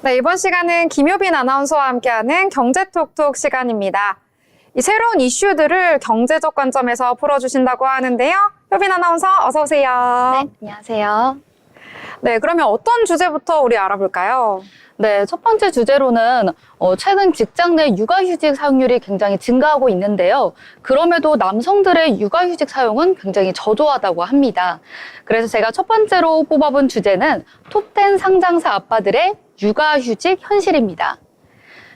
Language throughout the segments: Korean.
네, 이번 시간은 김효빈 아나운서와 함께하는 경제톡톡 시간입니다. 이 새로운 이슈들을 경제적 관점에서 풀어주신다고 하는데요. 효빈 아나운서 어서 오세요. 네, 안녕하세요. 네, 그러면 어떤 주제부터 우리 알아볼까요? 네, 첫 번째 주제로는 최근 직장 내 육아휴직 사용률이 굉장히 증가하고 있는데요. 그럼에도 남성들의 육아휴직 사용은 굉장히 저조하다고 합니다. 그래서 제가 첫 번째로 뽑아본 주제는 톱10 상장사 아빠들의 육아휴직 현실입니다.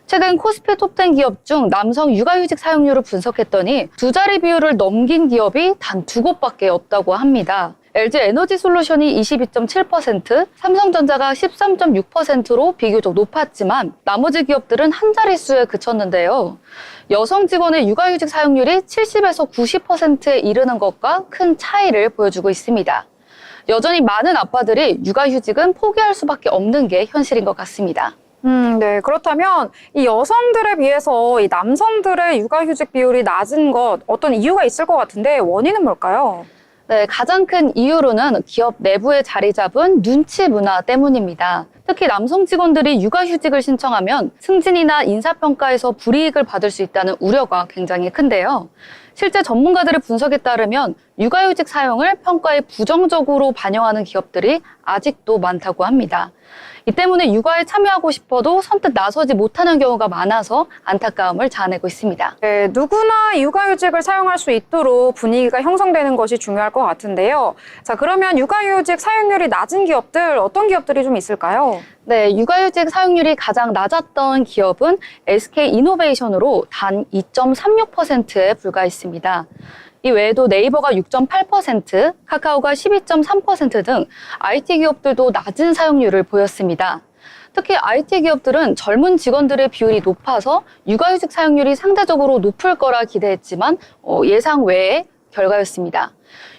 최근 코스피 톱10 기업 중 남성 육아휴직 사용률을 분석했더니 두 자리 비율을 넘긴 기업이 단 2곳밖에 없다고 합니다. LG 에너지솔루션이 22.7%, 삼성전자가 13.6%로 비교적 높았지만 나머지 기업들은 한 자릿수에 그쳤는데요. 여성 직원의 육아휴직 사용률이 70에서 90%에 이르는 것과 큰 차이를 보여주고 있습니다. 여전히 많은 아빠들이 육아휴직은 포기할 수밖에 없는 게 현실인 것 같습니다. 네. 그렇다면 이 여성들에 비해서 이 남성들의 육아휴직 비율이 낮은 것 어떤 이유가 있을 것 같은데 원인은 뭘까요? 네, 가장 큰 이유로는 기업 내부에 자리 잡은 눈치 문화 때문입니다. 특히 남성 직원들이 육아휴직을 신청하면 승진이나 인사평가에서 불이익을 받을 수 있다는 우려가 굉장히 큰데요. 실제 전문가들의 분석에 따르면 육아휴직 사용을 평가에 부정적으로 반영하는 기업들이 아직도 많다고 합니다. 이 때문에 육아에 참여하고 싶어도 선뜻 나서지 못하는 경우가 많아서 안타까움을 자아내고 있습니다. 네, 누구나 육아휴직을 사용할 수 있도록 분위기가 형성되는 것이 중요할 것 같은데요. 자, 그러면 육아휴직 사용률이 낮은 기업들, 어떤 기업들이 좀 있을까요? 네, 육아휴직 사용률이 가장 낮았던 기업은 SK이노베이션으로 단 2.36%에 불과했습니다. 이 외에도 네이버가 6.8%, 카카오가 12.3% 등 IT 기업들도 낮은 사용률을 보였습니다. 특히 IT 기업들은 젊은 직원들의 비율이 높아서 육아휴직 사용률이 상대적으로 높을 거라 기대했지만 예상 외의 결과였습니다.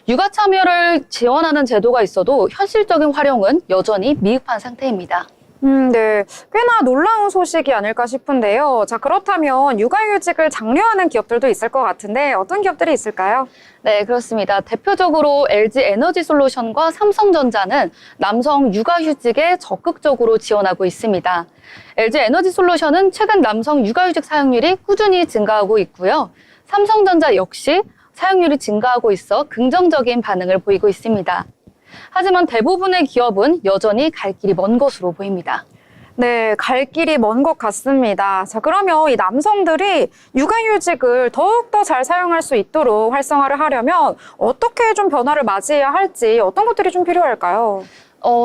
육아 참여를 지원하는 제도가 있어도 현실적인 활용은 여전히 미흡한 상태입니다. 네. 꽤나 놀라운 소식이 아닐까 싶은데요. 자, 그렇다면 육아휴직을 장려하는 기업들도 있을 것 같은데 어떤 기업들이 있을까요? 네, 그렇습니다. 대표적으로 LG 에너지솔루션과 삼성전자는 남성 육아휴직에 적극적으로 지원하고 있습니다. LG 에너지솔루션은 최근 남성 육아휴직 사용률이 꾸준히 증가하고 있고요. 삼성전자 역시 사용률이 증가하고 있어 긍정적인 반응을 보이고 있습니다. 하지만 대부분의 기업은 여전히 갈 길이 먼 것으로 보입니다. 네, 갈 길이 먼 것 같습니다. 자, 그러면 이 남성들이 육아휴직을 더욱더 잘 사용할 수 있도록 활성화를 하려면 어떻게 좀 변화를 맞이해야 할지 어떤 것들이 좀 필요할까요?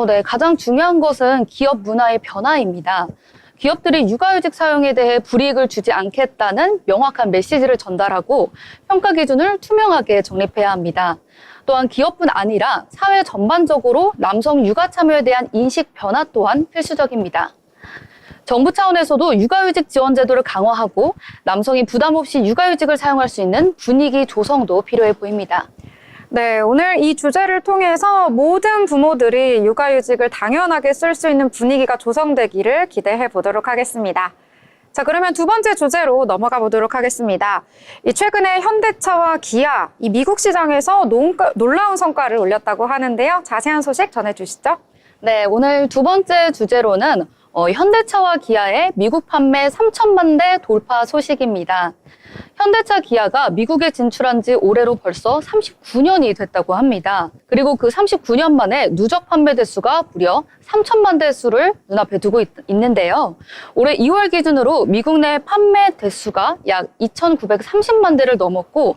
네, 가장 중요한 것은 기업 문화의 변화입니다. 기업들이 육아휴직 사용에 대해 불이익을 주지 않겠다는 명확한 메시지를 전달하고 평가 기준을 투명하게 정립해야 합니다. 또한 기업뿐 아니라 사회 전반적으로 남성 육아 참여에 대한 인식 변화 또한 필수적입니다. 정부 차원에서도 육아휴직 지원 제도를 강화하고 남성이 부담 없이 육아휴직을 사용할 수 있는 분위기 조성도 필요해 보입니다. 네, 오늘 이 주제를 통해서 모든 부모들이 육아휴직을 당연하게 쓸 수 있는 분위기가 조성되기를 기대해 보도록 하겠습니다. 자, 그러면 두 번째 주제로 넘어가 보도록 하겠습니다. 최근에 현대차와 기아, 이 미국 시장에서 놀라운 성과를 올렸다고 하는데요. 자세한 소식 전해주시죠. 네, 오늘 두 번째 주제로는 현대차와 기아의 미국 판매 3천만 대 돌파 소식입니다. 현대차 기아가 미국에 진출한 지 올해로 벌써 39년이 됐다고 합니다. 그리고 그 39년 만에 누적 판매 대수가 무려 3천만 대수를 눈앞에 두고 있는데요. 올해 2월 기준으로 미국 내 판매 대수가 약 2,930만 대를 넘었고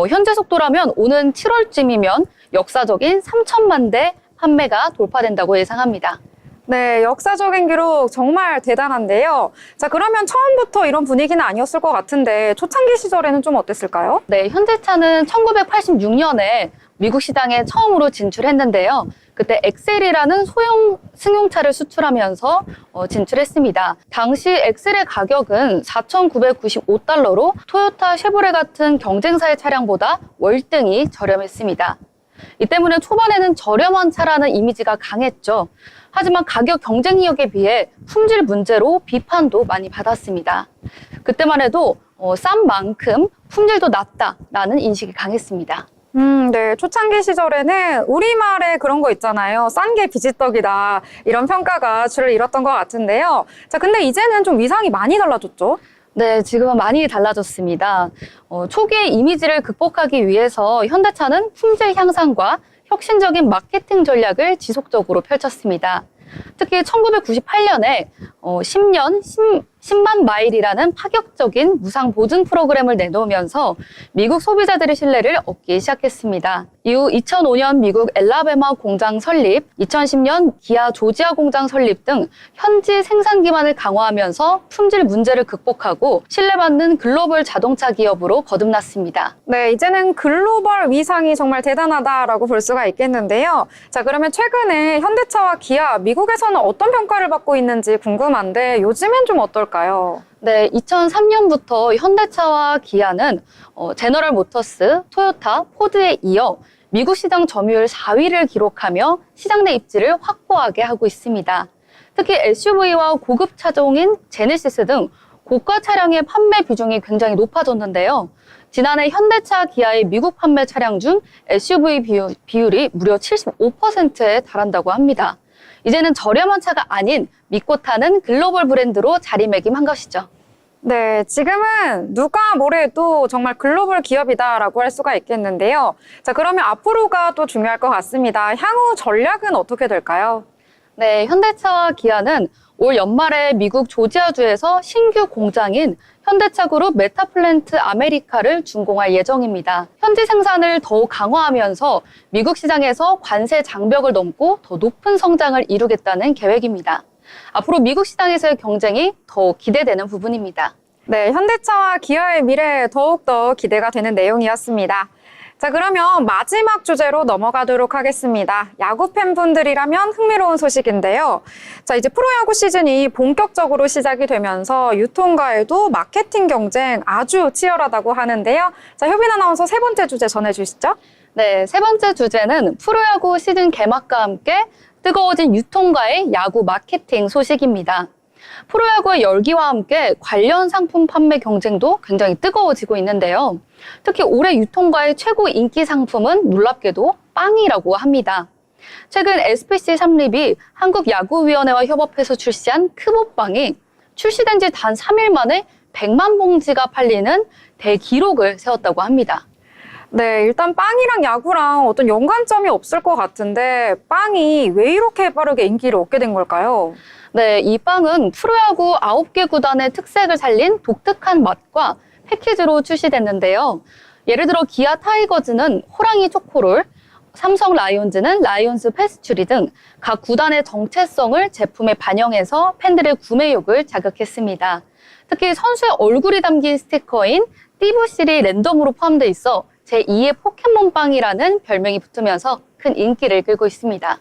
현재 속도라면 오는 7월쯤이면 역사적인 3천만 대 판매가 돌파된다고 예상합니다. 네, 역사적인 기록 정말 대단한데요. 자, 그러면 처음부터 이런 분위기는 아니었을 것 같은데 초창기 시절에는 좀 어땠을까요? 네, 현대차는 1986년에 미국 시장에 처음으로 진출했는데요. 그때 엑셀이라는 소형 승용차를 수출하면서 진출했습니다. 당시 엑셀의 가격은 4,995달러로 토요타, 쉐보레 같은 경쟁사의 차량보다 월등히 저렴했습니다. 이 때문에 초반에는 저렴한 차라는 이미지가 강했죠. 하지만 가격 경쟁력에 비해 품질 문제로 비판도 많이 받았습니다. 그때만 해도 싼 만큼 품질도 낮다라는 인식이 강했습니다. 네. 초창기 시절에는 우리말에 그런 거 있잖아요. 싼 게 비지떡이다. 이런 평가가 줄을 잃었던 것 같은데요. 자, 근데 이제는 좀 위상이 많이 달라졌죠? 네, 지금은 많이 달라졌습니다. 초기의 이미지를 극복하기 위해서 현대차는 품질 향상과 혁신적인 마케팅 전략을 지속적으로 펼쳤습니다. 특히 1998년에 10만 마일이라는 파격적인 무상 보증 프로그램을 내놓으면서 미국 소비자들의 신뢰를 얻기 시작했습니다. 이후 2005년 미국 엘라베마 공장 설립, 2010년 기아 조지아 공장 설립 등 현지 생산 기반을 강화하면서 품질 문제를 극복하고 신뢰받는 글로벌 자동차 기업으로 거듭났습니다. 네, 이제는 글로벌 위상이 정말 대단하다라고 볼 수가 있겠는데요. 자, 그러면 최근에 현대차와 기아, 미국에서는 어떤 평가를 받고 있는지 궁금한데 요즘엔 좀 어떨까요? 네, 2003년부터 현대차와 기아는 제너럴 모터스, 토요타, 포드에 이어 미국 시장 점유율 4위를 기록하며 시장 내 입지를 확보하게 하고 있습니다. 특히 SUV와 고급 차종인 제네시스 등 고가 차량의 판매 비중이 굉장히 높아졌는데요. 지난해 현대차, 기아의 미국 판매 차량 중 SUV 비율이 무려 75%에 달한다고 합니다. 이제는 저렴한 차가 아닌 믿고 타는 글로벌 브랜드로 자리매김한 것이죠. 네, 지금은 누가 뭐래도 정말 글로벌 기업이다라고 할 수가 있겠는데요. 자, 그러면 앞으로가 또 중요할 것 같습니다. 향후 전략은 어떻게 될까요? 네, 현대차와 기아는 올 연말에 미국 조지아주에서 신규 공장인 현대차 그룹 메타플랜트 아메리카를 준공할 예정입니다. 현지 생산을 더욱 강화하면서 미국 시장에서 관세 장벽을 넘고 더 높은 성장을 이루겠다는 계획입니다. 앞으로 미국 시장에서의 경쟁이 더욱 기대되는 부분입니다. 네, 현대차와 기아의 미래 더욱더 기대가 되는 내용이었습니다. 자, 그러면 마지막 주제로 넘어가도록 하겠습니다. 야구 팬분들이라면 흥미로운 소식인데요. 자, 이제 프로야구 시즌이 본격적으로 시작이 되면서 유통가에도 마케팅 경쟁 아주 치열하다고 하는데요. 자, 효빈 아나운서 세 번째 주제 전해주시죠. 네, 세 번째 주제는 프로야구 시즌 개막과 함께 뜨거워진 유통가의 야구 마케팅 소식입니다. 프로야구의 열기와 함께 관련 상품 판매 경쟁도 굉장히 뜨거워지고 있는데요. 특히 올해 유통가의 최고 인기 상품은 놀랍게도 빵이라고 합니다. 최근 SBC 삼립이 한국야구위원회와 협업해서 출시한 크보빵이 출시된 지 단 3일 만에 100만 봉지가 팔리는 대기록을 세웠다고 합니다. 네, 일단 빵이랑 야구랑 어떤 연관점이 없을 것 같은데 빵이 왜 이렇게 빠르게 인기를 얻게 된 걸까요? 네, 이 빵은 프로야구 9개 구단의 특색을 살린 독특한 맛과 패키지로 출시됐는데요. 예를 들어 기아 타이거즈는 호랑이 초코롤, 삼성 라이온즈는 라이온스 페스츄리 등 각 구단의 정체성을 제품에 반영해서 팬들의 구매욕을 자극했습니다. 특히 선수의 얼굴이 담긴 스티커인 띠부실이 랜덤으로 포함돼 있어 제2의 포켓몬빵이라는 별명이 붙으면서 큰 인기를 끌고 있습니다.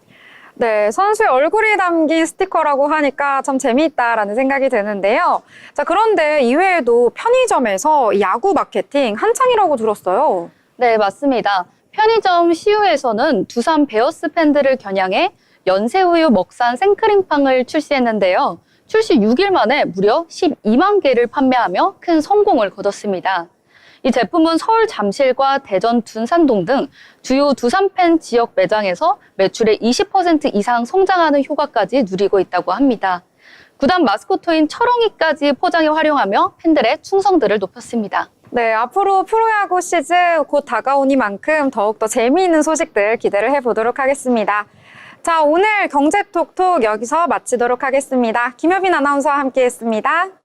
네, 선수의 얼굴이 담긴 스티커라고 하니까 참 재미있다라는 생각이 드는데요. 자, 그런데 이외에도 편의점에서 야구 마케팅 한창이라고 들었어요. 네, 맞습니다. 편의점 CU에서는 두산 베어스 팬들을 겨냥해 연새우유 먹산 생크림빵을 출시했는데요. 출시 6일 만에 무려 12만 개를 판매하며 큰 성공을 거뒀습니다. 이 제품은 서울 잠실과 대전 둔산동 등 주요 두산 팬 지역 매장에서 매출의 20% 이상 성장하는 효과까지 누리고 있다고 합니다. 구단 마스코트인 철옹이까지 포장에 활용하며 팬들의 충성도를 높였습니다. 네, 앞으로 프로야구 시즌 곧 다가오니만큼 더욱더 재미있는 소식들 기대를 해보도록 하겠습니다. 자, 오늘 경제톡톡 여기서 마치도록 하겠습니다. 김효빈 아나운서와 함께했습니다.